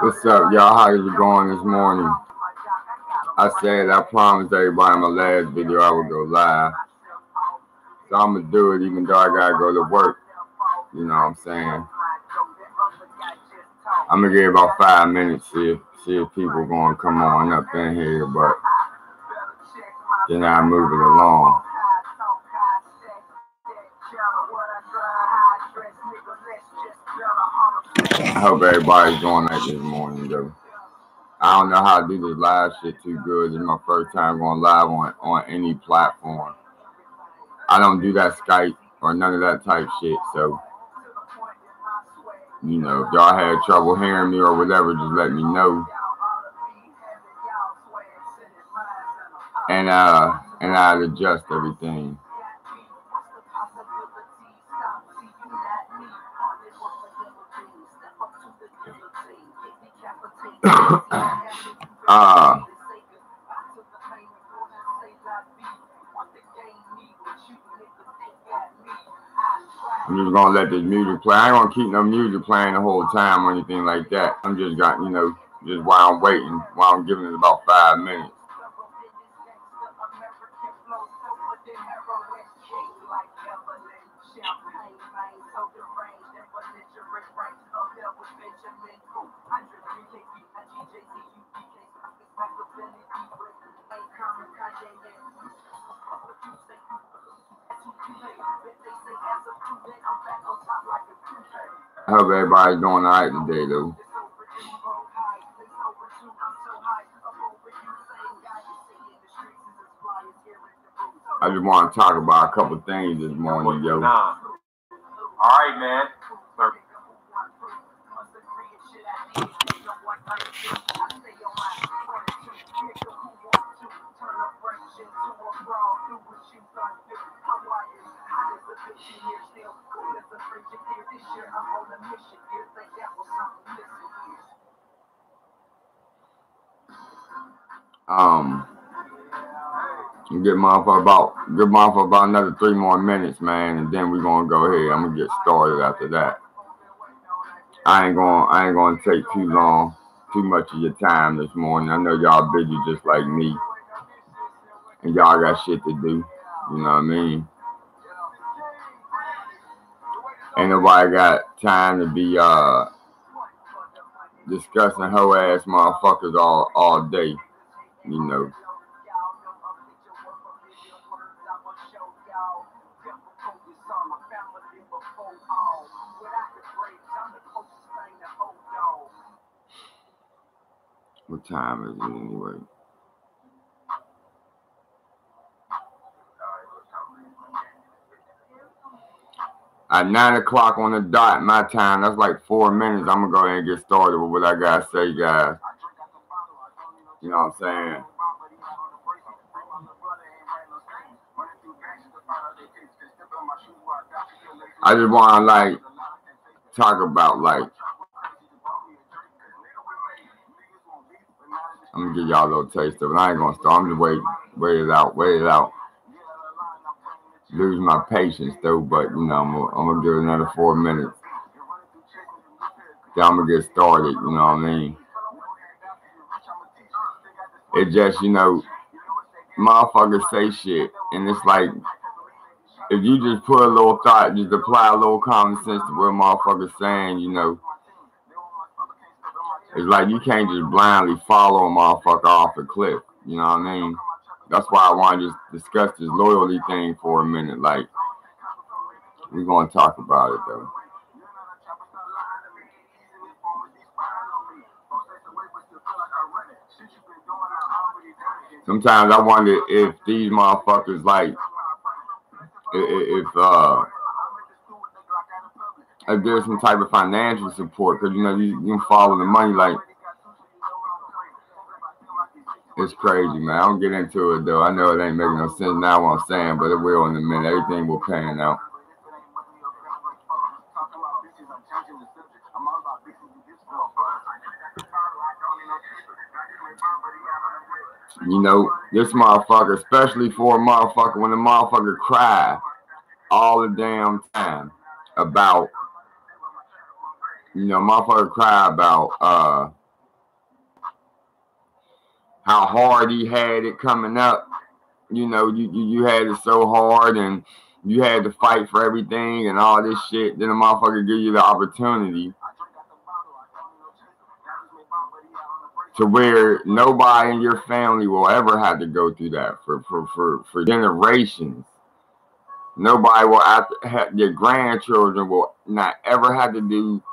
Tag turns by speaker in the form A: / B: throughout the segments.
A: What's up, y'all? How is it going this morning? I said I promised everybody in my last video I would go live. So I'm going to do it even though I got to go to work. You know what I'm saying? I'm going to give about 5 minutes, see if people going to come on up in here, but then I move it along. I hope everybody's doing that this morning, though. I don't know how to do this live shit too good. It's my first time going live on any platform. I don't do that Skype or none of that type shit, so, you know, if y'all had trouble hearing me or whatever, just let me know. And I'd adjust everything. I'm just gonna let this music play. I ain't gonna keep no music playing the whole time or anything like that. I'm just got, you know, just while I'm waiting, while I'm giving it about 5 minutes. I hope everybody's doing all right today, though. I just want to talk about a couple things this morning, yo.
B: All right, man.
A: Give motherfucker about another 3 more minutes, man, and then we're gonna go ahead. I'm gonna get started after that. I ain't gonna take too much of your time this morning. I know y'all busy just like me, and y'all got shit to do. You know what I mean? Ain't nobody got time to be discussing hoe ass motherfuckers all day. You know. What time is it anyway? At 9 o'clock on the dot, my time, that's like 4 minutes. I'm going to go ahead and get started with what I got to say, guys. You know what I'm saying? I just want to, like, talk about, like, I'm going to give y'all a little taste of it. I ain't going to start. I'm just wait it out. Lose my patience, though, but, you know, I'm going to give it another 4 minutes. Then I'm going to get started, you know what I mean? It just, you know, motherfuckers say shit, and it's like, if you just put a little thought, just apply a little common sense to what motherfuckers saying, you know, it's like you can't just blindly follow a motherfucker off a cliff, you know what I mean? That's why I want to just discuss this loyalty thing for a minute. Like, we're going to talk about it, though. Sometimes I wonder if these motherfuckers, like, if there's some type of financial support, because, you know, you can follow the money, like, it's crazy, man. I don't get into it, though. I know it ain't making no sense now what I'm saying, but it will in a minute. Everything will pan out. You know, this motherfucker, especially for a motherfucker, when the motherfucker cry all the damn time about, you know, motherfucker cry about how hard he had it coming up. You know, you had it so hard and you had to fight for everything and all this shit. Then a motherfucker give you the opportunity to where nobody in your family will ever have to go through that for generations. Nobody will have, your grandchildren will not ever have to do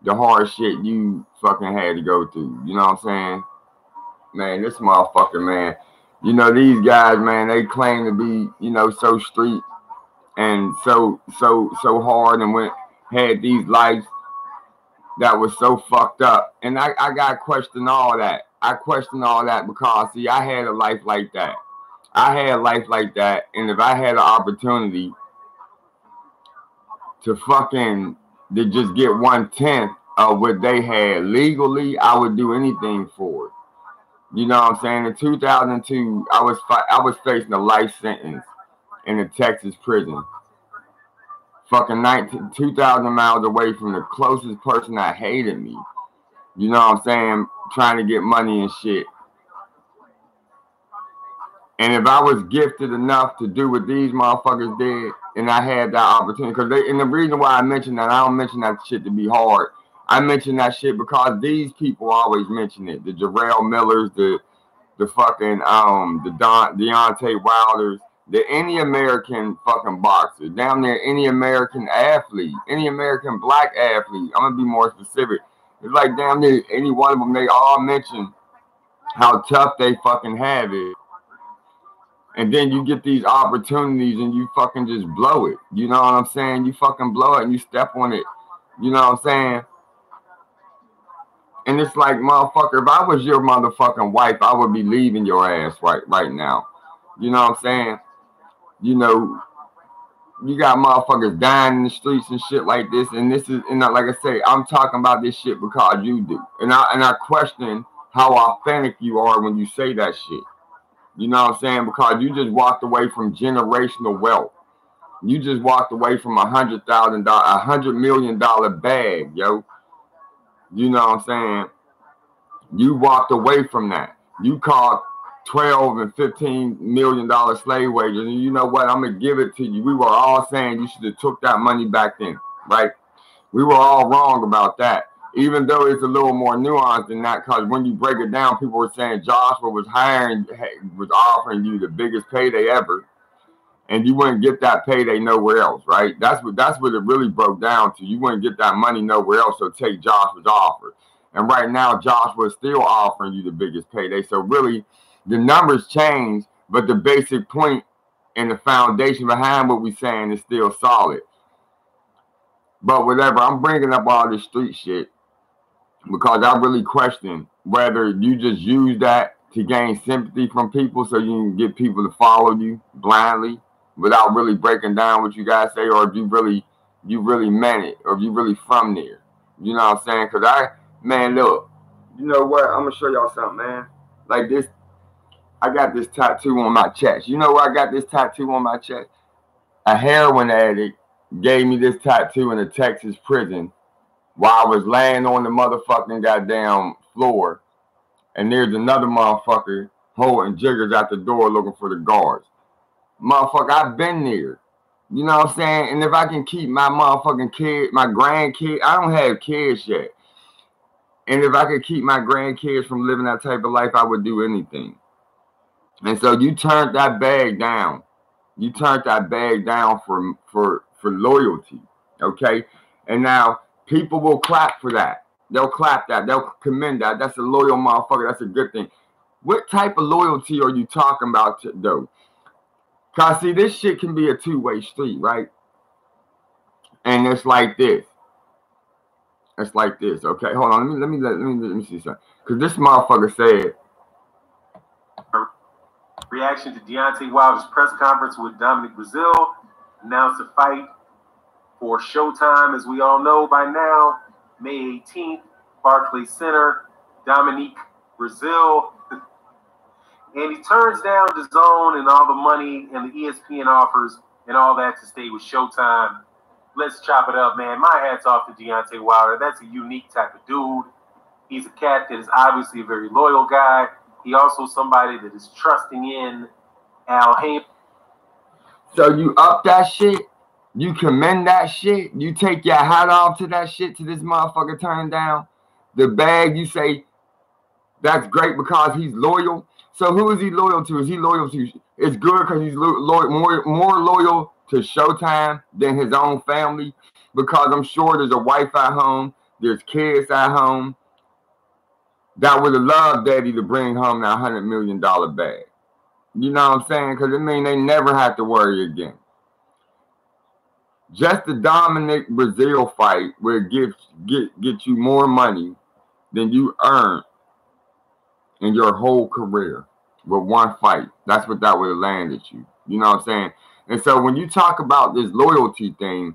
A: the hard shit you fucking had to go through. You know what I'm saying? Man, this motherfucker, man. You know, these guys, man, they claim to be, you know, so street and so hard and had these lives that was so fucked up. And I got to question all that. I question all that because, see, I had a life like that. I had a life like that. And if I had an opportunity to just get 1/10 of what they had legally, I would do anything for it. You know what I'm saying? In 2002, I was facing a life sentence in a Texas prison. Fucking 2,000 miles away from the closest person that hated me. You know what I'm saying? Trying to get money and shit. And if I was gifted enough to do what these motherfuckers did, and I had that opportunity, and the reason why I mention that, I don't mention that shit to be hard. I mention that shit because these people always mention it. The Jarrell Millers, the fucking the Deontay Wilders, any American fucking boxer, down there, any American athlete, any American black athlete. I'm gonna be more specific. It's like down there, any one of them, they all mention how tough they fucking have it. And then you get these opportunities and you fucking just blow it. You know what I'm saying? You fucking blow it and you step on it. You know what I'm saying? And it's like, motherfucker, if I was your motherfucking wife, I would be leaving your ass right now. You know what I'm saying? You know, you got motherfuckers dying in the streets and shit like this. And this is, and like I say, I'm talking about this shit because you do. And I question how authentic you are when you say that shit. You know what I'm saying? Because you just walked away from generational wealth. You just walked away from $100 million bag, yo. You know what I'm saying? You walked away from that. You caught 12 and $15 million slave wages, and you know what? I'm gonna give it to you. We were all saying you should have took that money back then, right? We were all wrong about that. Even though it's a little more nuanced than that, because when you break it down, people were saying Joshua was offering you the biggest payday ever, and you wouldn't get that payday nowhere else, right? That's what it really broke down to. You wouldn't get that money nowhere else, so take Joshua's offer. And right now, Joshua is still offering you the biggest payday. So really, the numbers change, but the basic point and the foundation behind what we're saying is still solid. But whatever, I'm bringing up all this street shit because I really question whether you just use that to gain sympathy from people so you can get people to follow you blindly without really breaking down what you guys say, or if you really meant it, or if you really from there. You know what I'm saying? Because man, look, you know what? I'm going to show y'all something, man. Like this, I got this tattoo on my chest. You know where I got this tattoo on my chest? A heroin addict gave me this tattoo in a Texas prison while I was laying on the motherfucking goddamn floor, and there's another motherfucker holding jiggers at the door looking for the guards. Motherfucker, I've been there. You know what I'm saying? And if I can keep my motherfucking kid, my grandkid, I don't have kids yet. And if I could keep my grandkids from living that type of life, I would do anything. And so you turned that bag down. You turned that bag down for loyalty. Okay? And now people will clap for that. They'll clap that. They'll commend that. That's a loyal motherfucker. That's a good thing. What type of loyalty are you talking about, though? Because, see, this shit can be a two-way street, right? And it's like this. It's like this. Okay, hold on. Let me see something. Because this motherfucker said,
B: reaction to Deontay Wilder's press conference with Dominic Brazil announced a fight for Showtime, as we all know by now, May 18th, Barclays Center, Dominic Brazil. And he turns down the zone and all the money and the ESPN offers and all that to stay with Showtime. Let's chop it up, man. My hat's off to Deontay Wilder. That's a unique type of dude. He's a cat that is obviously a very loyal guy He also somebody that is trusting in Al Heyman.
A: So you up that shit? You commend that shit? You take your hat off to that shit to this motherfucker turn down the bag? You say that's great because he's loyal. So who is he loyal to? Is he loyal to? It's good because he's more loyal to Showtime than his own family, because I'm sure there's a wife at home, there's kids at home that would have loved Daddy to bring home that $100 million bag. You know what I'm saying? Because it means they never have to worry again. Just the Dominic Brazil fight will get you more money than you earned in your whole career with one fight. That's what that would have landed you. You know what I'm saying? And so when you talk about this loyalty thing,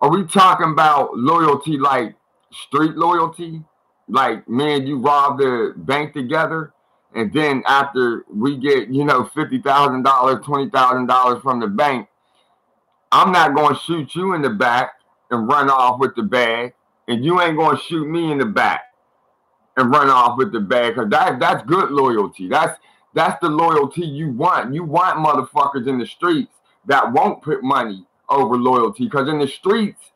A: are we talking about loyalty like street loyalty? Like, man, you rob the bank together, and then after we get, $50,000, $20,000 from the bank, I'm not going to shoot you in the back and run off with the bag, and you ain't going to shoot me in the back and run off with the bag, because that's good loyalty. That's the loyalty you want. You want motherfuckers in the streets that won't put money over loyalty, because in the streets,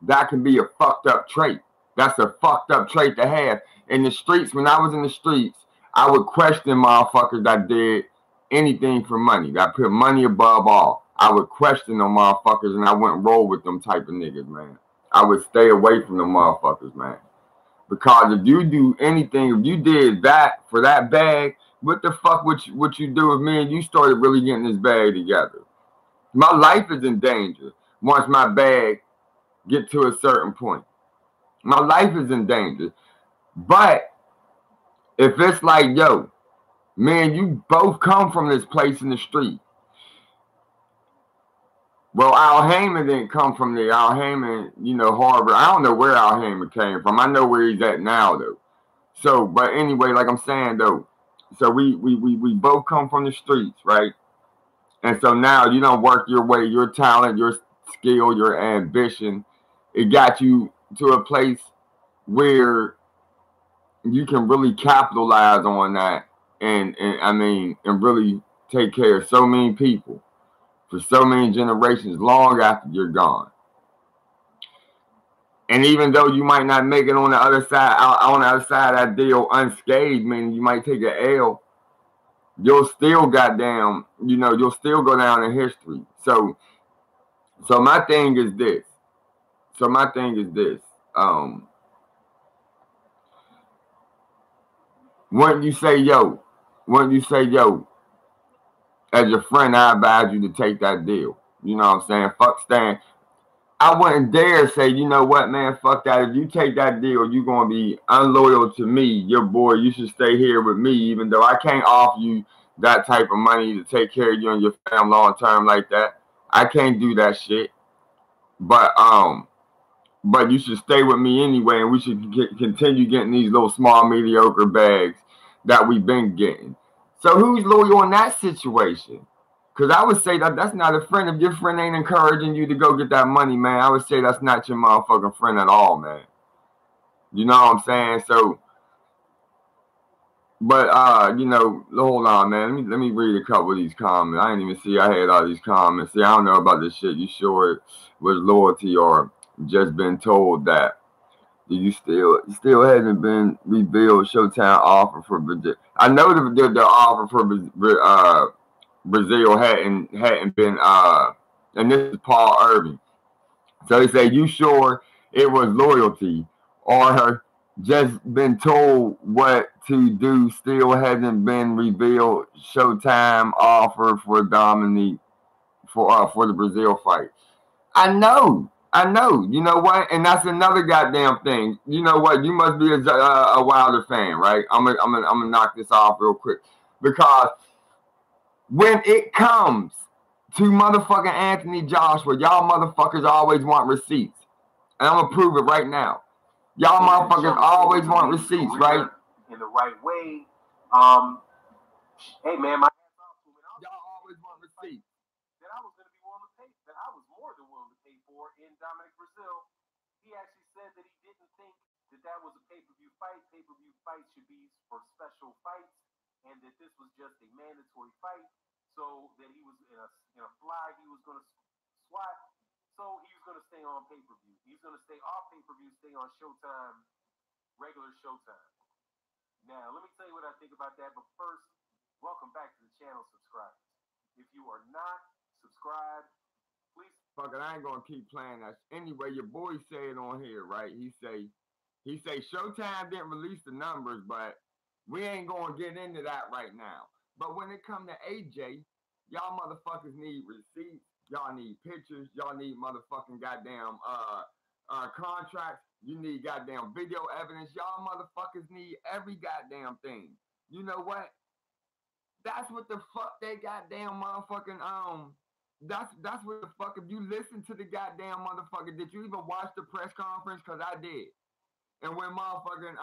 A: that can be a fucked up trait. That's a fucked up trait to have. In the streets, when I was in the streets, I would question motherfuckers that did anything for money, that put money above all. I would question them motherfuckers, and I wouldn't roll with them type of niggas, man. I would stay away from them motherfuckers, man. Because if you do anything, if you did that for that bag, what the fuck would you do if me and you started really getting this bag together? My life is in danger once my bag get to a certain point. My life is in danger. But if it's like, yo, man, you both come from this place in the street. Well, Al Heyman didn't come from there. Al Heyman, Harvard. I don't know where Al Heyman came from. I know where he's at now, though. So, but anyway, like I'm saying, though, so we both come from the streets, right? And so now you don't work your way, your talent, your skill, your ambition. It got you to a place where you can really capitalize on that and really take care of so many people for so many generations long after you're gone. And even though you might not make it on the other side of that deal unscathed, meaning you might take an L, you'll still you'll still go down in history. So my thing is this. When you say, yo, as your friend, I advise you to take that deal. You know what I'm saying? Fuck Stan. I wouldn't dare say, you know what, man, fuck that. If you take that deal, you're going to be unloyal to me, your boy. You should stay here with me, even though I can't offer you that type of money to take care of you and your family long term like that. I can't do that shit. But you should stay with me anyway, and we should continue getting these little small mediocre bags that we've been getting. So who's loyal in that situation? Because I would say that's not a friend. If your friend ain't encouraging you to go get that money, man, I would say that's not your motherfucking friend at all, man. You know what I'm saying? So, but hold on, man. Let me read a couple of these comments. I didn't even see I had all these comments. See, I don't know about this shit. You sure it was loyalty or just been told that? You still hasn't been revealed Showtime offer for Brazil. I know the offer for Brazil hadn't been and this is Paul Irving. So he said, you sure it was loyalty or just been told what to do, still hasn't been revealed Showtime offer for Dominique for the Brazil fight? I know. You know what? And that's another goddamn thing. You know what? You must be a Wilder fan, right? I'm gonna knock this off real quick, because when it comes to motherfucking Anthony Joshua, y'all motherfuckers always want receipts, and I'm gonna prove it right now. Y'all motherfuckers always want receipts, right?
B: In the right way. Hey man,
A: y'all always want receipts.
B: That I was going to be willing to pay. That I was more than willing to pay for in Dominic Brazil. He actually said that he didn't think that was a pay-per-view fight. Pay-per-view fights should be for special fights, and that this was just a mandatory fight. So that he was in a fly, he was going to swat. So he was going to stay on pay-per-view. He's going to stay off pay-per-view, stay on Showtime, regular Showtime. Now, let me tell you what I think about that. But first, welcome back to the channel, subscribers. If you are not subscribed, please.
A: Fuck it, I ain't gonna keep playing that. Anyway, your boy said on here, right? He say Showtime didn't release the numbers, but we ain't gonna get into that right now. But when it come to AJ, y'all motherfuckers need receipts. Y'all need pictures. Y'all need motherfucking goddamn contracts. You need goddamn video evidence. Y'all motherfuckers need every goddamn thing. You know what? That's what the fuck they goddamn motherfucking That's what the fuck. If you listen to the goddamn motherfucker, did you even watch the press conference? Cause I did. And when motherfucking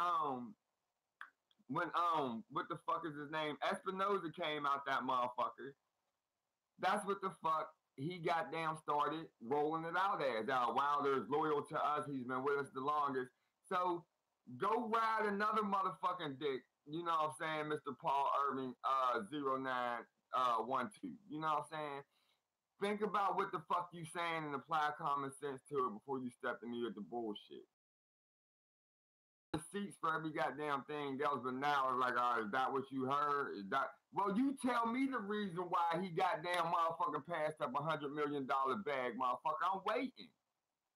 A: what the fuck is his name? Espinoza came out, that motherfucker. That's what the fuck he goddamn started rolling it out as. Wilder is loyal to us. He's been with us the longest. So go ride another motherfucking dick. You know what I'm saying, Mr. Paul Irving 0912. You know what I'm saying? Think about what the fuck you saying and apply common sense to it before you step in with the bullshit. Receipts for every goddamn thing else, but now it's like, is that what you heard? Is that? Well, you tell me the reason why he goddamn motherfucking passed up $100 million bag, motherfucker. I'm waiting.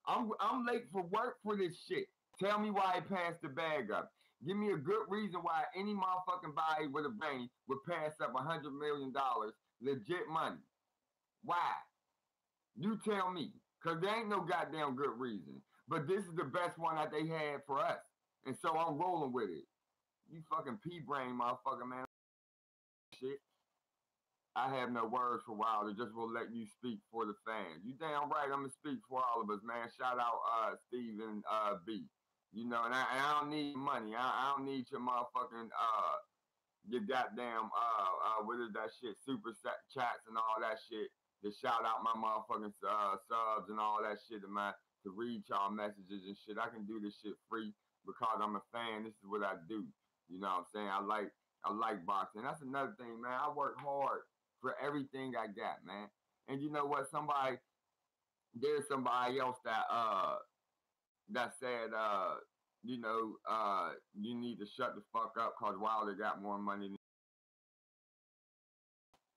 A: I'm late for work for this shit. Tell me why he passed the bag up. Give me a good reason why any motherfucking body with a brain would pass up $100 million, legit money. Why? You tell me. Because there ain't no goddamn good reason. But this is the best one that they had for us. And so I'm rolling with it. You fucking pea-brain motherfucker, man. Shit. I have no words for Wilder. Just will let you speak for the fans. You damn right I'm going to speak for all of us, man. Shout out Steven B. You know, and I don't need money. I don't need your motherfucking, your goddamn, what is that shit? Super chats and all that shit. To shout out my motherfucking subs and all that shit to read y'all messages and shit. I can do this shit free because I'm a fan. This is what I do. You know what I'm saying? I like boxing. That's another thing, man. I work hard for everything I got, man. And you know what? There's somebody else that said, you know, you need to shut the fuck up because Wilder got more money than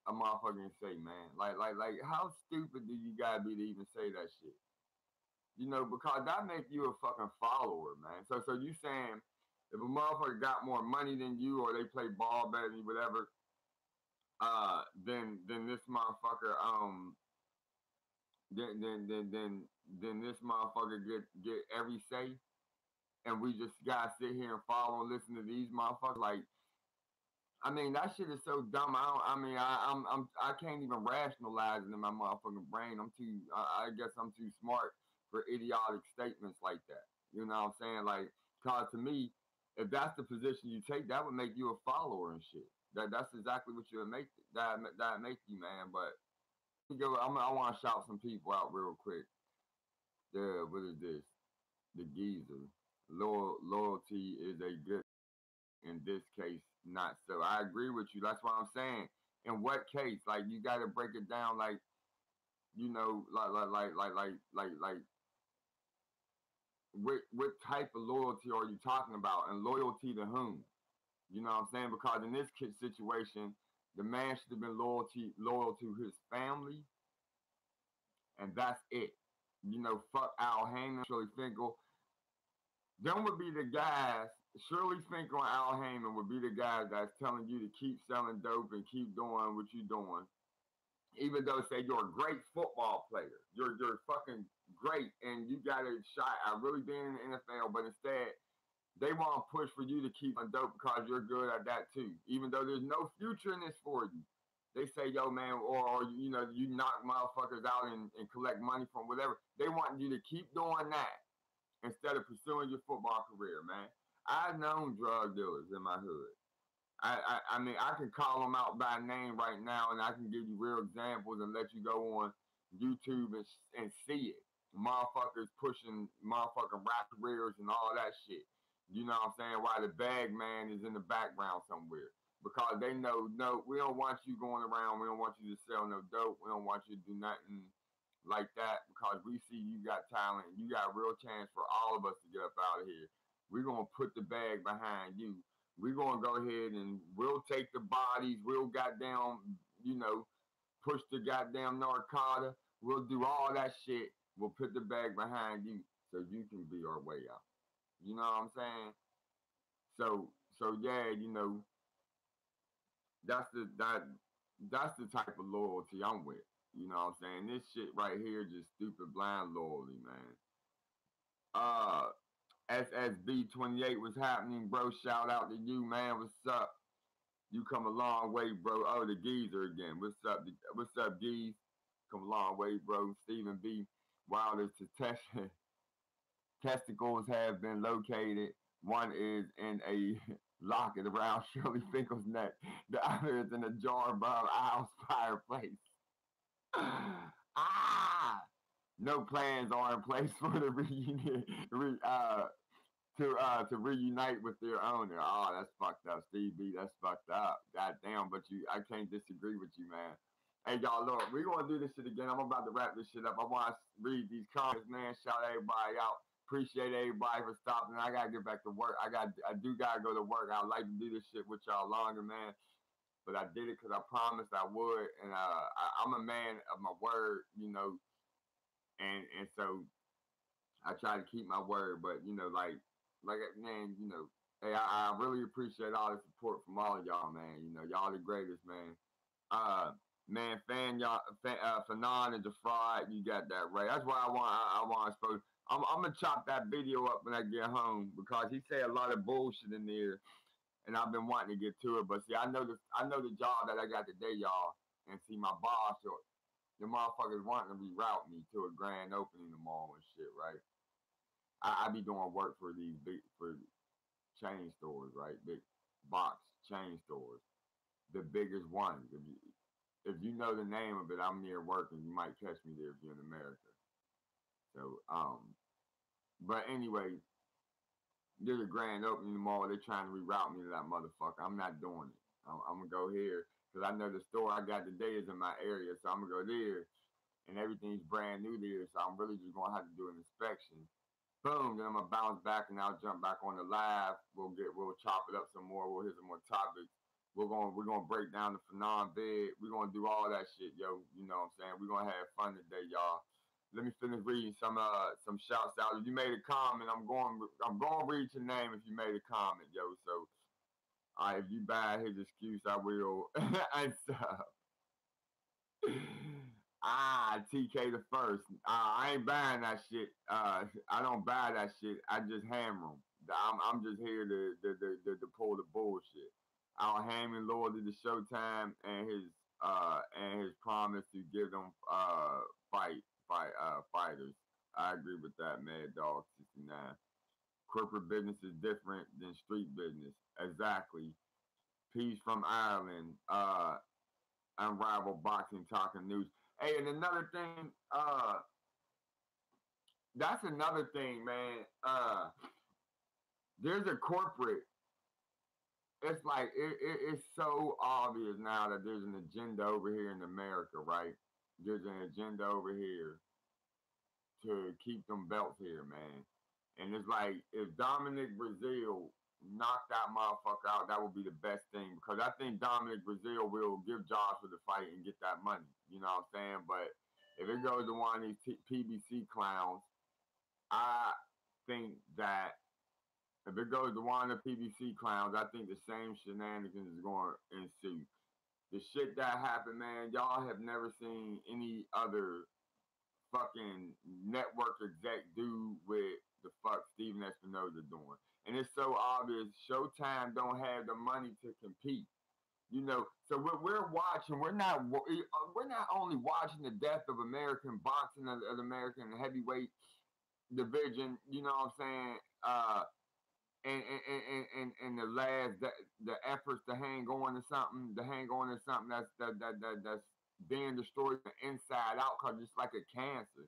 A: a motherfucker say, man. Like, how stupid do you gotta be to even say that shit? You know, because that make you a fucking follower, man. So you saying if a motherfucker got more money than you or they play ball better than you, whatever, then this motherfucker then this motherfucker get every say, and we just gotta sit here and follow and listen to these motherfuckers. Like, I mean, that shit is so dumb. I can't even rationalize it in my motherfucking brain. I guess I'm too smart for idiotic statements like that. You know what I'm saying? Like, cause to me, if that's the position you take, that would make you a follower and shit. That's exactly what you would make that make you, man. But I want to shout some people out real quick. What is this? The geezer. Loyalty is a good. In this case, not so. I agree with you. That's what I'm saying. In what case? Like, you got to break it down. Like, you know, like what type of loyalty are you talking about? And loyalty to whom? You know what I'm saying? Because in this kid situation, the man should have been loyal to his family, and that's it. You know, fuck Al Heyman, Shirley Finkel. Them would be the guys. Shirley Finkel and Al Heyman would be the guys that's telling you to keep selling dope and keep doing what you're doing. Even though, say, you're a great football player. You're fucking great and you got a shot at really being in the NFL, but instead, they want to push for you to keep on dope because you're good at that too. Even though there's no future in this for you. They say, yo, man, or you know, you knock motherfuckers out and collect money from whatever. They want you to keep doing that instead of pursuing your football career, man. I've known drug dealers in my hood. I mean, I can call them out by name right now, and I can give you real examples and let you go on YouTube and see it. Motherfuckers pushing motherfucking rap careers and all that shit. You know what I'm saying? While the bag man is in the background somewhere. Because they know, no, we don't want you going around. We don't want you to sell no dope. We don't want you to do nothing like that because we see you got talent and you got a real chance for all of us to get up out of here. We're going to put the bag behind you. We're going to go ahead and we'll take the bodies. We'll goddamn, push the goddamn narcotic. We'll do all that shit. We'll put the bag behind you so you can be our way out. You know what I'm saying? So yeah, that's the type of loyalty I'm with. You know what I'm saying? This shit right here just stupid blind loyalty, man. SSB28 was happening, bro. Shout out to you, man. What's up? You come a long way, bro. Oh, the geezer again. What's up? What's up, geez? Come a long way, bro. Stephen B. Wilder's testicles have been located. One is in a locket around Shirley Finkel's neck. The other is in a jar above Al's fireplace. No plans are in place for the reunion to reunite with their owner. Oh, that's fucked up, Steve B. That's fucked up. God damn, but I can't disagree with you, man. Hey, y'all, look, we're going to do this shit again. I'm about to wrap this shit up. I want to read these comments, man. Shout everybody out. Appreciate everybody for stopping. I got to get back to work. I do got to go to work. I'd like to do this shit with y'all longer, man. But I did it because I promised I would. And I'm a man of my word, and so I try to keep my word. But, man, hey, I really appreciate all the support from all of y'all, man. Y'all the greatest, man. Man, Fanon and Defraud, you got that right. That's why I want to suppose. I'm gonna chop that video up when I get home because he said a lot of bullshit in there, and I've been wanting to get to it. But see, I know the job that I got today, y'all, and see my boss, the motherfuckers wanting to reroute me to a grand opening tomorrow and shit, right? I be doing work for these for chain stores, right? Big box chain stores, the biggest ones. If you know the name of it, I'm near working. You might catch me there if you're in America. So, but anyway, there's a grand opening tomorrow. They're trying to reroute me to that motherfucker. I'm not doing it. I'm gonna go here because I know the store I got today is in my area, so I'm gonna go there, and everything's brand new there. So I'm really just gonna have to do an inspection. Boom, then I'm gonna bounce back and I'll jump back on the live. We'll chop it up some more. We'll hit some more topics. We're gonna break down the Fanon bed. We're gonna do all that shit, yo. You know what I'm saying? We're gonna have fun today, y'all. Let me finish reading some shouts out. If you made a comment, I'm going to read your name if you made a comment, yo. So if you buy his excuse, I will. TK the first. I ain't buying that shit. I don't buy that shit. I just hammer them. I'm just here to pull the bullshit. I'll hammer loyalty to Showtime and his promise to give them fighters. I agree with that, Mad Dog 69. Corporate business is different than street business. Exactly. Peace from Ireland. Unrivaled boxing talking news. Hey, and another thing, that's another thing, man. There's a corporate. It's like it's so obvious now that there's an agenda over here in America, right? There's an agenda over here to keep them belts here, man. And it's like if Dominic Brazil knocked that motherfucker out, that would be the best thing because I think Dominic Brazil will give jobs for the fight and get that money. You know what I'm saying? But if it goes to one of these PBC clowns, I think that if it goes to one of the PBC clowns, I think the same shenanigans is going to ensue. The shit that happened, man, y'all have never seen any other fucking network exec do with the fuck Steven Espinoza doing. And it's so obvious Showtime don't have the money to compete. So what we're watching, we're not only watching the death of American boxing, of American heavyweight division, you know what I'm saying? And the efforts to hang on to something, that's being destroyed from inside out because it's like a cancer.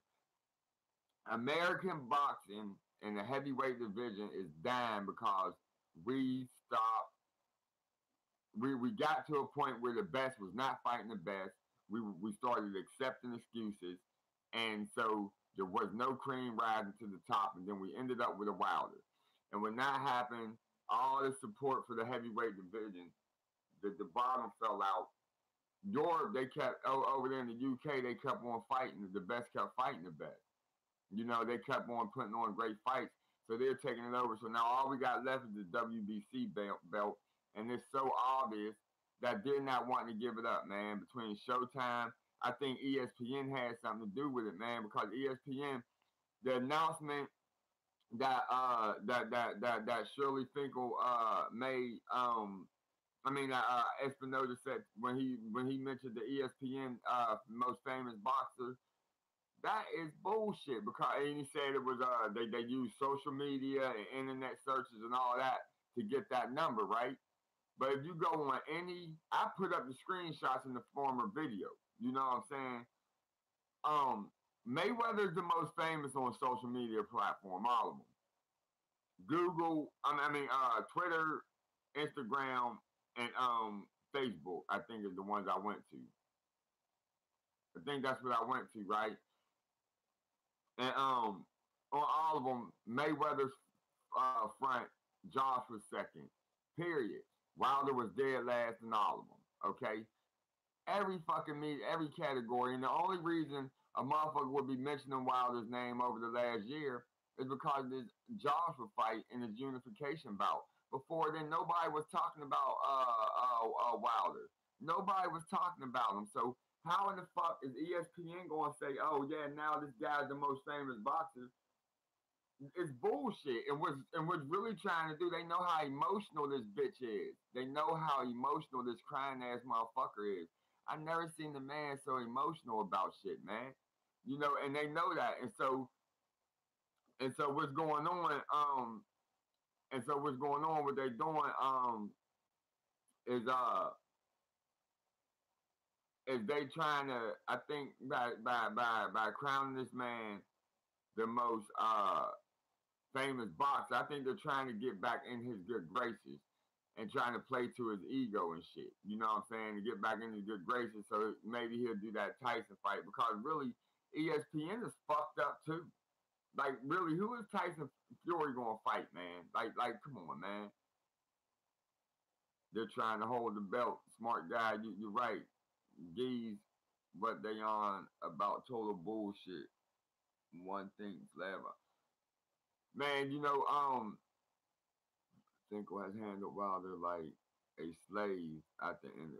A: American boxing in the heavyweight division is dying because we stopped. We got to a point where the best was not fighting the best. We started accepting excuses, and so there was no cream rising to the top, and then we ended up with a Wilder. And when that happened, all the support for the heavyweight division, the bottom fell out. Europe, they kept over there in the UK, they kept on fighting. The best kept fighting the best. You know, they kept on putting on great fights, so they're taking it over. So now all we got left is the WBC belt, and it's so obvious that they're not wanting to give it up, man. Between Showtime, I think ESPN had something to do with it, man, because ESPN, the announcement that Shirley Finkel made. Espinosa said when he mentioned the ESPN most famous boxer. That is bullshit because and he said it was they use social media and internet searches and all that to get that number, right? But if you go on I put up the screenshots in the form of video. You know what I'm saying? Mayweather's the most famous on social media platform, all of them. Google, Twitter, Instagram, and Facebook. I think is the ones I went to. I think that's what I went to, right? And on all of them, Mayweather's front, Josh was second. Period. Wilder was dead last in all of them. Okay, every fucking meet, every category, and the only reason a motherfucker would be mentioning Wilder's name over the last year is because this Joshua fight in his unification bout. Before then, nobody was talking about Wilder. Nobody was talking about him. So how in the fuck is ESPN going to say, oh yeah, now this guy's the most famous boxer? It's bullshit. And what's really trying to do, they know how emotional this bitch is. They know how emotional this crying ass motherfucker is. I never seen the man so emotional about shit, man. You know, and they know that. And so what's going on, what they doing, is they trying to, I think by crowning this man the most famous boxer, I think they're trying to get back in his good graces and trying to play to his ego and shit. You know what I'm saying? To get back in his good graces so maybe he'll do that Tyson fight because really ESPN is fucked up too. Like really, who is Tyson Fury gonna fight, man? Like come on, man. They're trying to hold the belt. Smart guy, you're right. Geese, but they on about total bullshit. One thing, Slava. Man, you know, Finkel has handled Wilder like a slave at the end.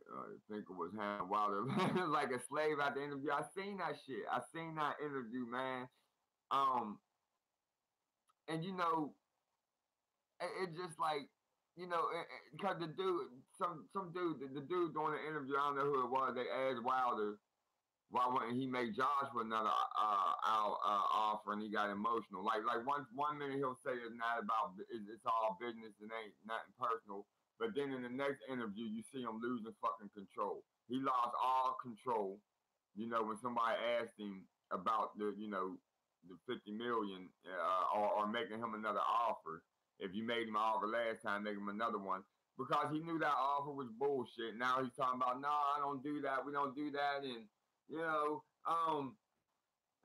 A: Finkel was handled Wilder like a slave at the interview. I seen that shit. I seen that interview, man. And you know, it just like, you know, because the dude, some dude, the dude doing the interview, I don't know who it was. They asked Wilder why wouldn't he make Josh for another offer, and he got emotional. Like 1 minute he'll say it's not about it's all business and ain't nothing personal, but then in the next interview you see him losing fucking control. He lost all control. You know, when somebody asked him about the 50 million or making him another offer. If you made him an offer last time, make him another one. Because he knew that offer was bullshit. Now he's talking about, no, I don't do that. We don't do that. And, you know,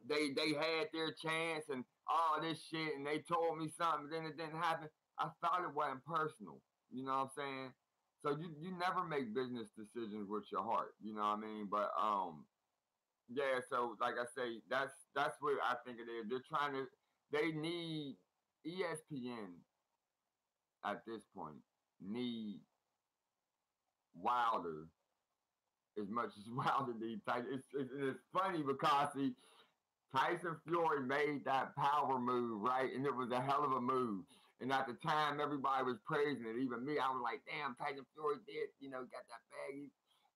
A: they had their chance and all this shit. And they told me something. Then it didn't happen. I thought it wasn't personal. You know what I'm saying? So you never make business decisions with your heart. You know what I mean? But, yeah, so like I say, that's what I think it is. They need ESPN at this point need Wilder as much as Wilder needs Tyson. It's funny because see, Tyson Fury made that power move, right? And it was a hell of a move. And at the time, everybody was praising it. Even me, I was like, damn, Tyson Fury did, got that bag. He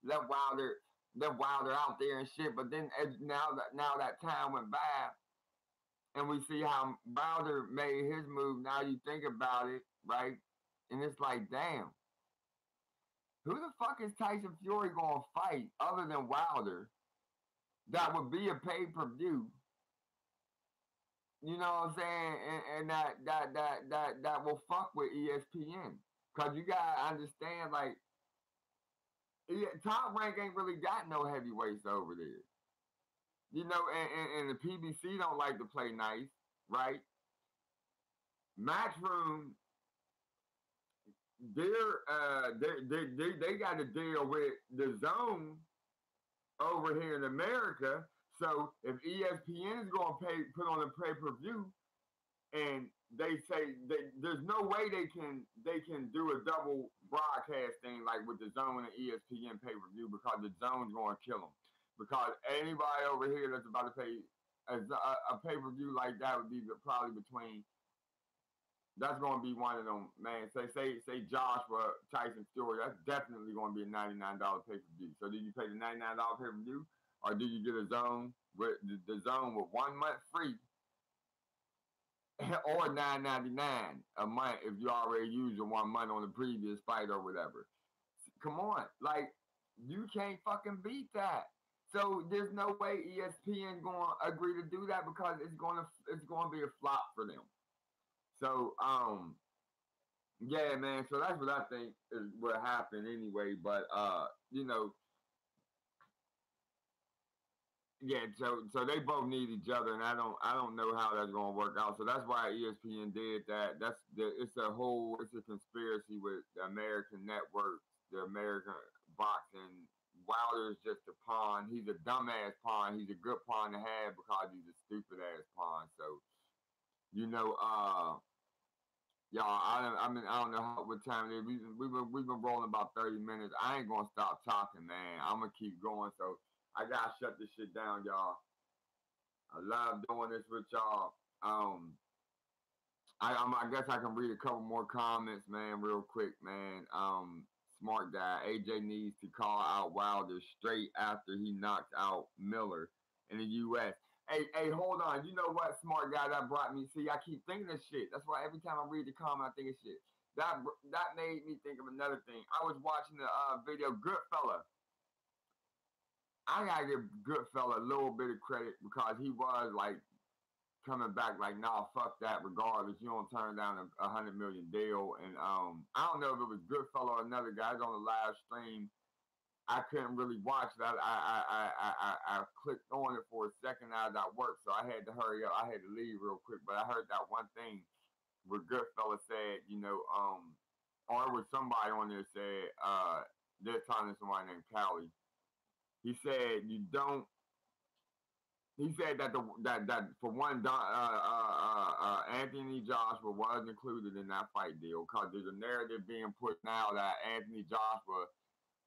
A: left Wilder out there and shit. But then now that time went by, and we see how Wilder made his move. Now you think about it, right? And it's like, damn, who the fuck is Tyson Fury going to fight other than Wilder? That would be a pay-per-view. You know what I'm saying? And that will fuck with ESPN. Cause you gotta understand, like, Top Rank ain't really got no heavyweights over there. You know, and the PBC don't like to play nice, right? Matchroom, they got to deal with the zone over here in America. So if ESPN is going to put on a pay-per-view, and they say there's no way they can do a double broadcast thing like with the zone and ESPN pay-per-view, because the zone's going to kill them. Because anybody over here that's about to pay a pay-per-view like that would be probably between. That's going to be one of them, man. Say Joshua Tyson Fury. That's definitely going to be a $99 pay-per-view. So do you pay the $99 pay-per-view, or do you get a zone with the zone with 1 month free, or $9.99 a month if you already used your 1 month on the previous fight or whatever? Come on, like, you can't fucking beat that. So there's no way ESPN going to agree to do that, because it's going to be a flop for them. So yeah, man. So that's what I think is what happened anyway. But you know, yeah. So they both need each other, and I don't know how that's going to work out. So that's why ESPN did that. It's a conspiracy with the American networks, the American boxing. Wilder's just a pawn. He's a dumbass pawn. He's a good pawn to have because he's a stupid ass pawn. So, you know, y'all, I don't know what time it is. We've been rolling about 30 minutes. I ain't gonna stop talking, man. I'm gonna keep going. So I gotta shut this shit down, y'all. I love doing this with y'all. I guess I can read a couple more comments, man, real quick, man. Smart guy. AJ needs to call out Wilder straight after he knocked out Miller in the U.S. Hey, hold on. You know what, smart guy, that brought me? See, I keep thinking of shit. That's why every time I read the comment, I think of shit. That made me think of another thing. I was watching the video, Goodfella. I gotta give Goodfella a little bit of credit, because he was like coming back like, nah, fuck that. Regardless, you don't turn down a $100 million deal. And I don't know if it was Goodfella or another guy. It was on the live stream. I couldn't really watch that. I clicked on it for a second. I was at work, so I had to hurry up. I had to leave real quick. But I heard that one thing where Goodfella said, you know, or it was somebody on there said, they're talking to somebody named Callie. He said you don't. He said that that for one, Anthony Joshua was included in that fight deal, because there's a narrative being put now that Anthony Joshua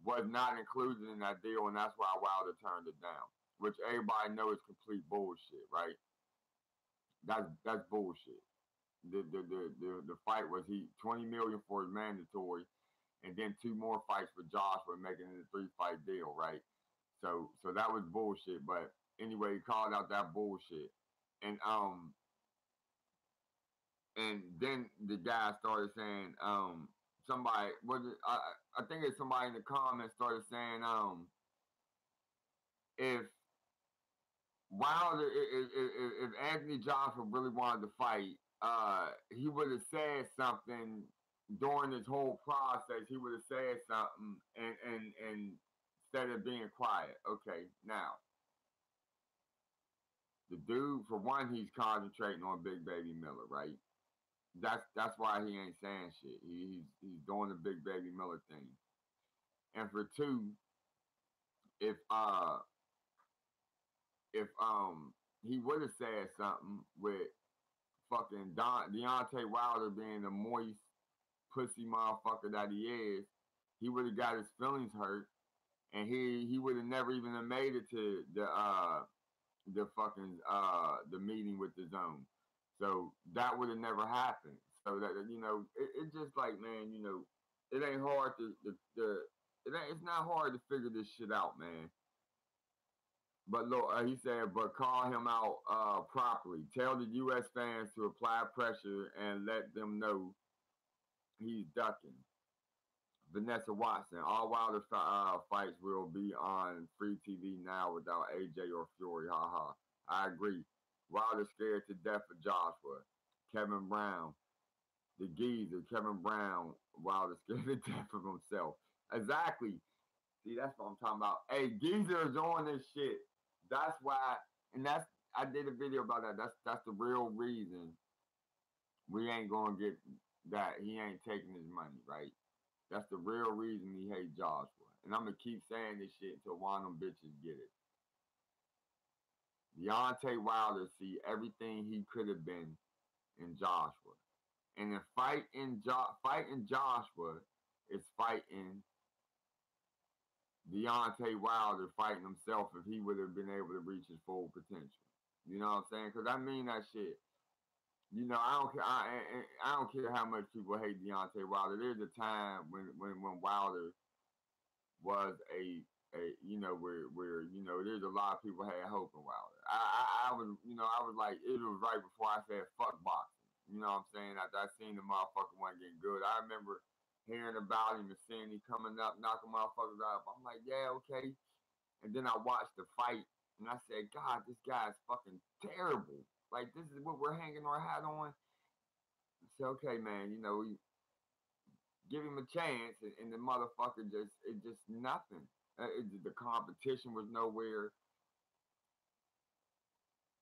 A: was not included in that deal, and that's why Wilder turned it down, which everybody knows is complete bullshit, right? That's bullshit. The fight was $20 million for his mandatory, and then 2 more fights for Joshua, making it a 3-fight deal, right? So that was bullshit. But anyway, he called out that bullshit, and then the guy started saying, somebody was it, I think it's somebody in the comments started saying, if Wilder, if Anthony Joshua really wanted to fight, he would have said something during this whole process. He would have said something, and instead of being quiet. Okay, now the dude, for one, he's concentrating on Big Baby Miller, right? That's why he ain't saying shit. He's doing the Big Baby Miller thing. And for two, if he would have said something with fucking Deontay Wilder being the moist pussy motherfucker that he is, he would have got his feelings hurt, and he would have never even have made it to the fucking the meeting with the zone. So that would have never happened. So that, you know, it's just like, man, you know, it ain't hard it's not hard to figure this shit out, man. But look, he said, but call him out properly. Tell the U.S. fans to apply pressure and let them know he's ducking. Vanessa Watson, all Wilder fights will be on free TV now without AJ or Fury. Haha. I agree. Wilder scared to death of Joshua. Kevin Brown, the geezer, Kevin Brown, Wilder scared to death of himself. Exactly. See, that's what I'm talking about. Hey, geezer is on this shit. That's why, and I did a video about that. That's the real reason we ain't gonna get that. He ain't taking his money, right? That's the real reason he hates Joshua. And I'm gonna keep saying this shit until one of them bitches get it. Deontay Wilder see everything he could have been in Joshua. And the fighting Joshua is fighting Deontay Wilder fighting himself if he would have been able to reach his full potential. You know what I'm saying? Because I mean that shit. You know, I don't care. I don't care how much people hate Deontay Wilder. There's a time when Wilder was a you know where you know there's a lot of people had hope in Wilder. I was I was like it was right before I said fuck boxing. You know what I'm saying? After I seen the motherfucker wasn't getting good, I remember hearing about him and seeing him coming up, knocking motherfuckers out. I'm like, yeah, okay. And then I watched the fight and I said, God, this guy is fucking terrible. Like this is what we're hanging our hat on. I said, okay, man, you know, give him a chance, and the motherfucker just nothing. The competition was nowhere.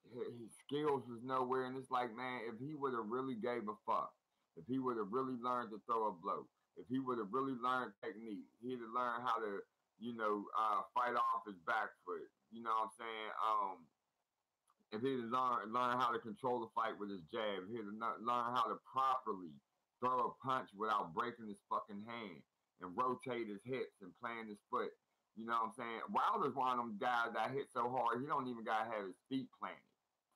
A: His skills was nowhere, and it's like, man, if he would have really gave a fuck, if he would have really learned to throw a blow, if he would have really learned technique, he'd have learned how to, fight off his back foot. You know what I'm saying? If he'd learn how to control the fight with his jab, if he'd learn how to properly throw a punch without breaking his fucking hand and rotate his hips and plant his foot. You know what I'm saying? Wilder's one of them guys that hit so hard he don't even gotta have his feet planted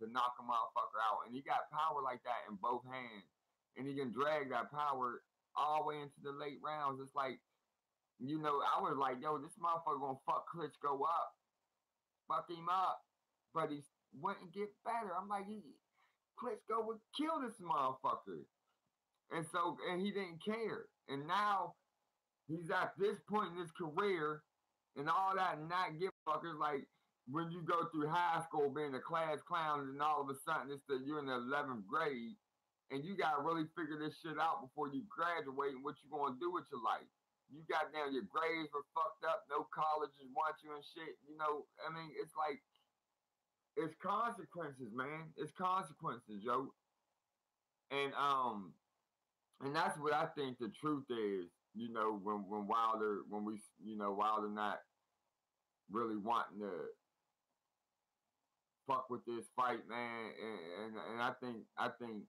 A: to knock a motherfucker out. And he got power like that in both hands. And he can drag that power all the way into the late rounds. It's like, I was like, yo, this motherfucker gonna fuck Klitschko up. Fuck him up. But he wouldn't get better. I'm like, Klitschko would kill this motherfucker. And he didn't care. And now he's at this point in his career and all that not give fuckers like when you go through high school being a class clown and all of a sudden you're in the 11th grade and you got to really figure this shit out before you graduate and what you're going to do with your life. You got down, your grades were fucked up, no colleges want you and shit. It's like, it's consequences, man. It's consequences, yo. And that's what I think the truth is, when Wilder not really wanting to fuck with this fight, man. And I think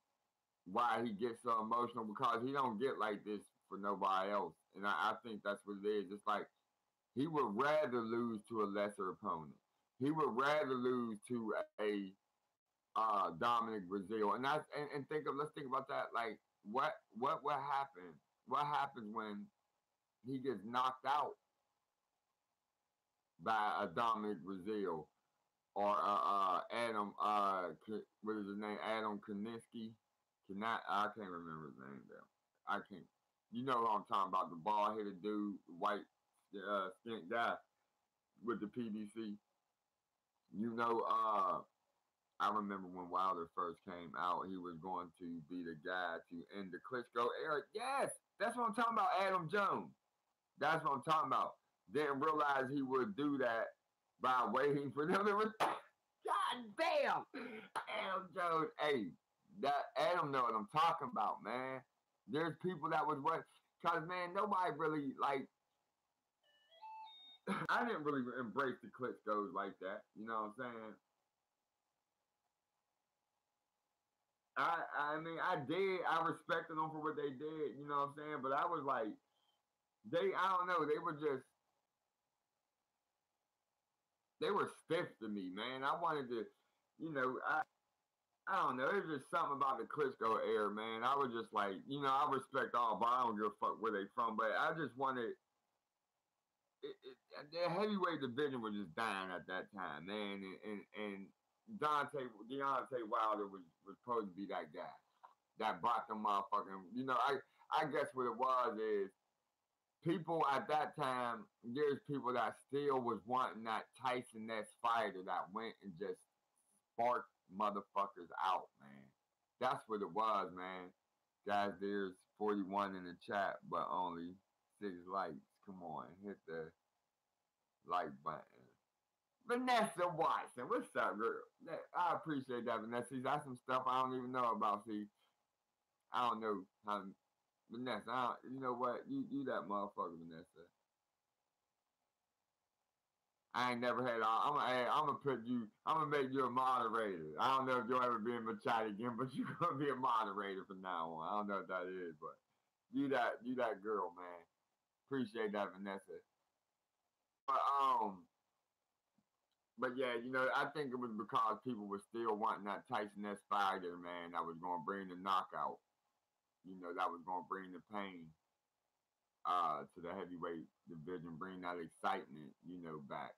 A: why he gets so emotional because he don't get like this for nobody else. And I think that's what it is. It's like he would rather lose to a lesser opponent. He would rather lose to a Dominic Brazil. And let's think about that. Like what happen? What happens when he gets knocked out by a Dominic Brazil or Adam? What is his name? Adam Kaninsky. I can't remember his name though. I can't. You know who I'm talking about? The bald-headed dude, the white skinned guy with the PBC. I remember when Wilder first came out, he was going to be the guy to end the Klitschko era. Yes, that's what I'm talking about, Adam Jones. That's what I'm talking about. Didn't realize he would do that by waiting for them to God damn! Adam Jones. Hey, that Adam know what I'm talking about, man. There's people that was what, because, man, nobody really, like, I didn't really embrace the Klitschkos like that. You know what I'm saying? I did. I respected them for what they did. You know what I'm saying? But I was like, I don't know. They were stiff to me, man. I wanted to, I don't know. There's just something about the Klitschko era, man. I was just like, I respect all, but I don't give a fuck where they from. But I just wanted, the heavyweight division was just dying at that time, man. And Deontay Wilder was supposed to be that guy that brought them motherfucking. I guess what it was is people at that time. There's people that still was wanting that Tyson-esque fighter that went and just spark motherfuckers out, man. That's what it was, man. Guys, there's 41 in the chat, but only 6 likes. Come on, hit the like button. Vanessa Watson, what's up, girl? I appreciate that, Vanessa. That's some stuff I don't even know about. See, I don't know how Vanessa. You know what? You that motherfucker, Vanessa. I ain't never had. I'm gonna put you. I'm gonna make you a moderator. I don't know if you'll ever be in my chat again, but you're gonna be a moderator from now on. I don't know what that is, but you that girl, man. Appreciate that, Vanessa. But but yeah, I think it was because people were still wanting that Tyson S fighter, man. That was gonna bring the knockout. That was gonna bring the pain to the heavyweight division, bring that excitement, back.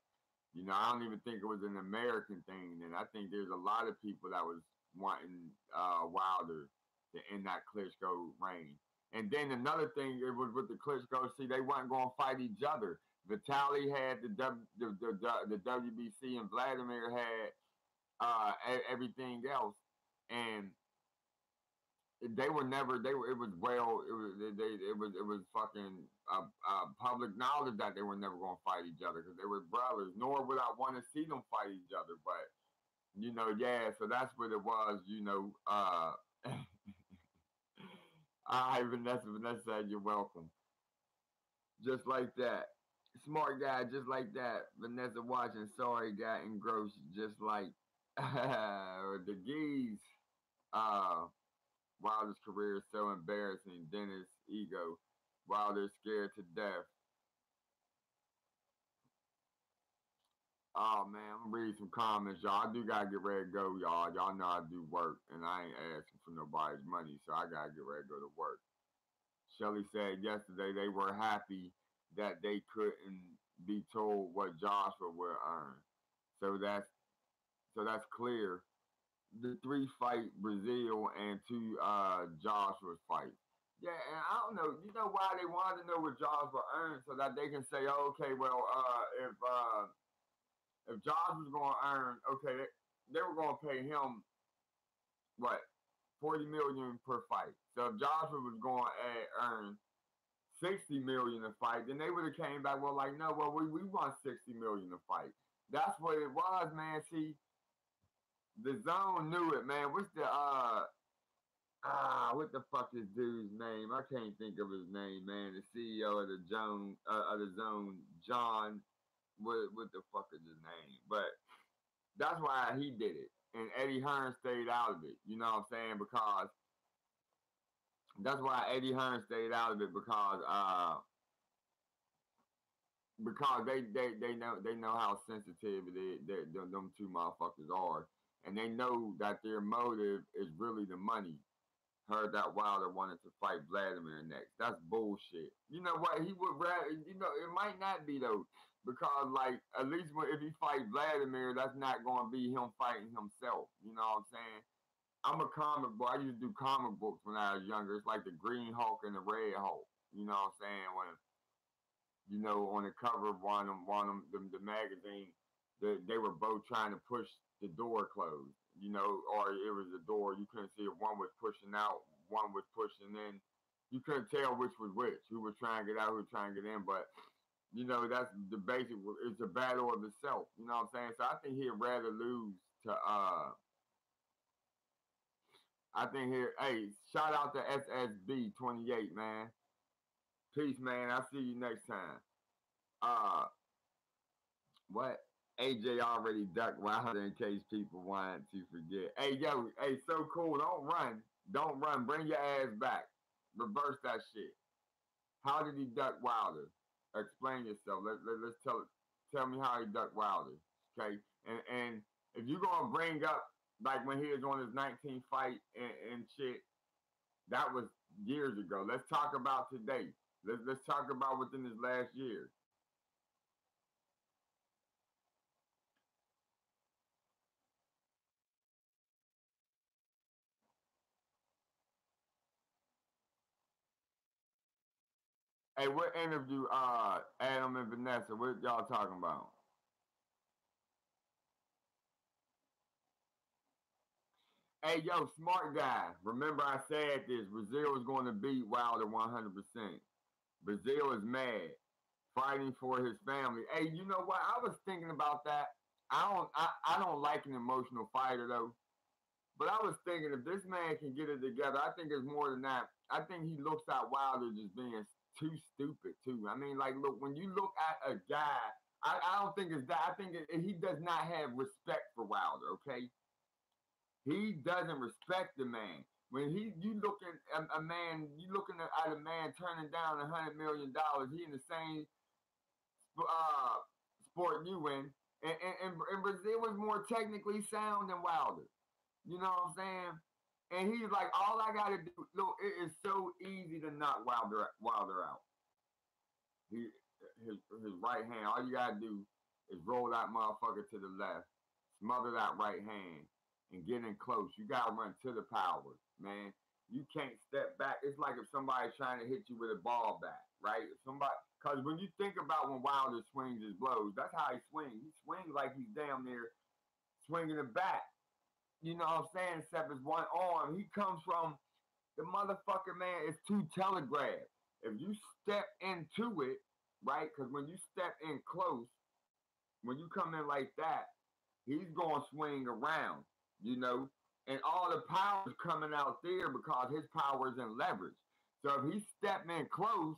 A: I don't even think it was an American thing. And I think there's a lot of people that was wanting Wilder to end that Klitschko reign. And then another thing, it was with the Klitschko. See, they weren't going to fight each other. Vitaly had the WBC, and Vladimir had everything else. And they were never. They were. It was well. It was. It was fucking public knowledge that they were never going to fight each other because they were brothers. Nor would I want to see them fight each other. But yeah. So that's what it was. Hi, Vanessa. Vanessa said you're welcome. Just like that. Smart guy, just like that. Vanessa watching. Sorry, got engrossed. Just like the geese. Wilder's career is so embarrassing. Dennis ego. Wilder's scared to death. Oh man, I'm reading some comments, y'all. I do gotta get ready to go, y'all. Y'all know I do work, and I ain't asking for nobody's money, so I gotta get ready to go to work. Shelly said yesterday they were happy that they couldn't be told what Joshua would earn. So that's clear. The 3 fight Brazil and 2 Joshua's fight. Yeah, and I don't know. You know why they wanted to know what Joshua earned so that they can say, oh, okay, well, if Josh was going to earn, okay, they were going to pay him what, $40 million per fight. So if Joshua was going to earn $60 million a fight, then they would have came back. Well, like, no, well, we want $60 million a fight. That's what it was, man. See, the zone knew it, man. What's the what the fuck is dude's name? I can't think of his name, man. The CEO of the zone, John. What the fuck is his name? But that's why he did it, and Eddie Hearn stayed out of it. You know what I'm saying? Because that's why Eddie Hearn stayed out of it because they know how sensitive it is. Them 2 motherfuckers are, and they know that their motive is really the money. Heard that Wilder wanted to fight Vladimir next. That's bullshit. You know what? He would rather. It might not be though, because like at least if he fight Vladimir, that's not going to be him fighting himself. You know what I'm saying? I'm a comic book. I used to do comic books when I was younger. It's like the Green Hulk and the Red Hulk. You know what I'm saying? When on the cover of one of them the magazine, they were both trying to push the door closed. Or it was a door you couldn't see if one was pushing out, one was pushing in. You couldn't tell which was which, who was trying to get out, who was trying to get in. But that's the basic. It's a battle of the self. You know what I'm saying? So I think he'd rather lose to. I think here. Hey, shout out to SSB28, man. Peace, man. I'll see you next time. What? AJ already ducked Wilder in case people wanted to forget. Hey, yo, hey, so cool. Don't run. Don't run. Bring your ass back. Reverse that shit. How did he duck Wilder? Explain yourself. Let's tell me how he ducked Wilder. Okay? And if you're going to bring up, like when he was on his 19th fight and shit, that was years ago. Let's talk about today. Let's talk about within this last year. Hey, what interview, Adam and Vanessa? What y'all talking about? Hey, yo, smart guy. Remember I said this. Brazil is going to beat Wilder 100%. Brazil is mad, fighting for his family. Hey, you know what? I was thinking about that. I don't like an emotional fighter though. But I was thinking if this man can get it together, I think it's more than that. I think he looks at Wilder just being too stupid too. I mean, like, look, when you look at a guy, I don't think it's that. I think he does not have respect for Wilder. Okay, he doesn't respect the man. When you looking at a man, you looking at a man turning down $100 million. He in the same uh, sport you in, and Brazil was more technically sound than Wilder. You know what I'm saying? And he's like, all I gotta do, look, it is so easy to knock Wilder out. He his right hand, all you gotta do is roll that motherfucker to the left, smother that right hand, and get in close. You gotta run to the power, man. You can't step back. It's like if somebody's trying to hit you with a ball bat, right? If somebody, because when you think about when Wilder swings his blows, that's how he swings. He swings like he's damn near swinging a bat. You know what I'm saying? Except his one arm. He comes from the motherfucker, man, is too telegraphed. If you step into it, right? Because when you step in close, when you come in like that, he's going to swing around, you know? And all the power is coming out there because his power is in leverage. So if he's stepping in close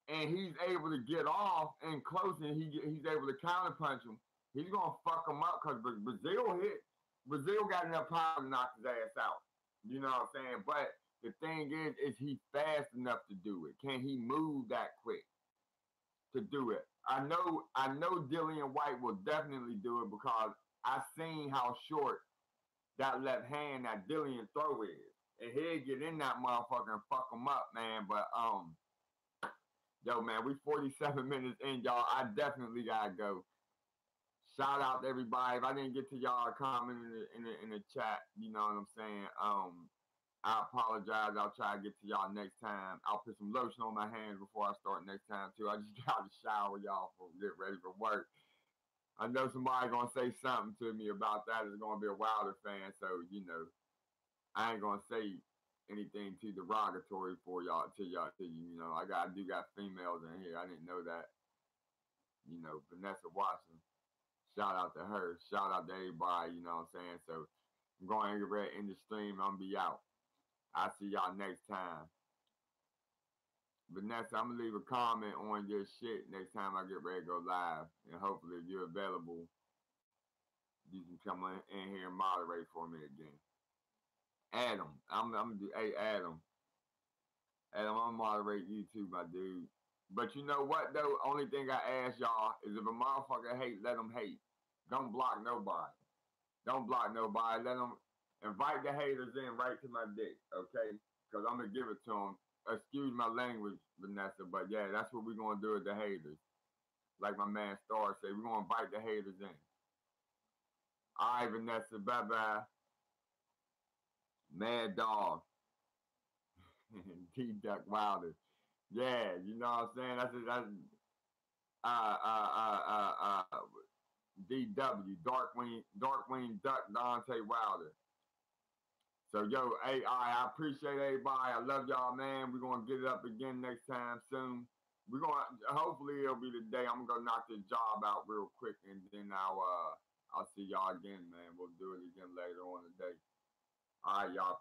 A: and he's able to get off and close and he's able to counterpunch him, he's going to fuck him up because Brazil got enough power to knock his ass out. You know what I'm saying? But the thing is he fast enough to do it? Can he move that quick to do it? I know Dillian White will definitely do it because I seen how short that left hand that Dillian throw is. And he'll get in that motherfucker and fuck him up, man. But yo, man, we 47 minutes in, y'all. I definitely gotta go. Shout out to everybody. If I didn't get to y'all comment in the chat, you know what I'm saying? I apologize. I'll try to get to y'all next time. I'll put some lotion on my hands before I start next time too. I just got to shower, y'all, for get ready for work. I know somebody gonna say something to me about that. It's gonna be a Wilder fan, so you know, I ain't gonna say anything too derogatory for y'all to you. You know, I do got females in here. I didn't know that. You know, Vanessa Watson. Shout out to her. Shout out to everybody, you know what I'm saying? So I'm going to get ready in the stream. I'm going to be out. I'll see y'all next time. Vanessa, I'm going to leave a comment on your shit next time I get ready to go live. And hopefully if you're available, you can come in here and moderate for me again. Adam, I'm going to do, hey, Adam, I'm going to moderate you too, my dude. But you know what, though? Only thing I ask y'all is if a motherfucker hate, let them hate. Don't block nobody. Don't block nobody. Let them invite the haters in right to my dick, okay? Because I'm going to give it to them. Excuse my language, Vanessa, but yeah, that's what we're going to do with the haters. Like my man Star said, we're going to invite the haters in. All right, Vanessa, bye-bye. Mad Dog. D-Duck Wilder. Yeah, you know what I'm saying? That's DW, Darkwing Duck, Deontay Wilder. So, yo, hey, I appreciate everybody. I love y'all, man. We're going to get it up again next time soon. We're going to, hopefully it'll be the day. I'm going to knock this job out real quick, and then I'll see y'all again, man. We'll do it again later on today. All right, y'all.